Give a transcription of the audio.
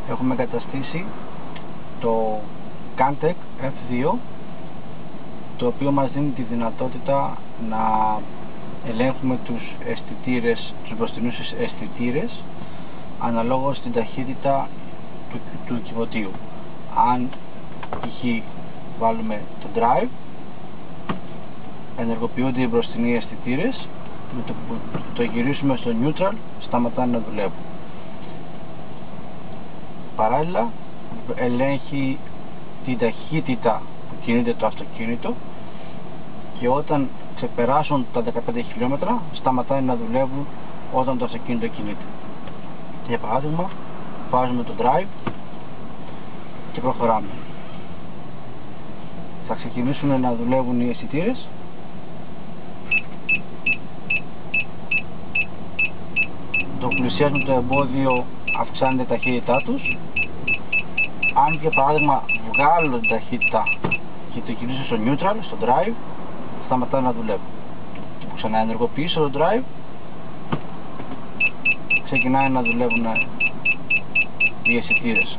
έχουμε εγκαταστήσει το CanTech F2, το οποίο μας δίνει τη δυνατότητα να ελέγχουμε τους αισθητήρες, τους μπροστινούς αισθητήρες αναλόγως στην ταχύτητα του κυβωτίου. Αν π.χ. βάλουμε το drive, ενεργοποιούνται οι μπροστινοί αισθητήρες, με το που το γυρίσουμε στο neutral σταματάνε να δουλεύουν. Παράλληλα ελέγχει την ταχύτητα που κινείται το αυτοκίνητο και όταν ξεπεράσουν τα 15 χιλιόμετρα σταματάνε να δουλεύουν όταν το αυτοκίνητο κινείται. Για παράδειγμα, βάζουμε το drive και προχωράμε. Θα ξεκινήσουν να δουλεύουν οι αισθητήρες. Το πλησιάζουμε το εμπόδιο, αυξάνεται η ταχύτητά τους. Αν για παράδειγμα βγάλω την ταχύτητα και το κινήσω στο neutral, στο drive, σταματάνε να δουλεύουν. Και που ξαναενεργοποιήσω το drive, ξεκινάνε να δουλεύουν οι αισθητήρες.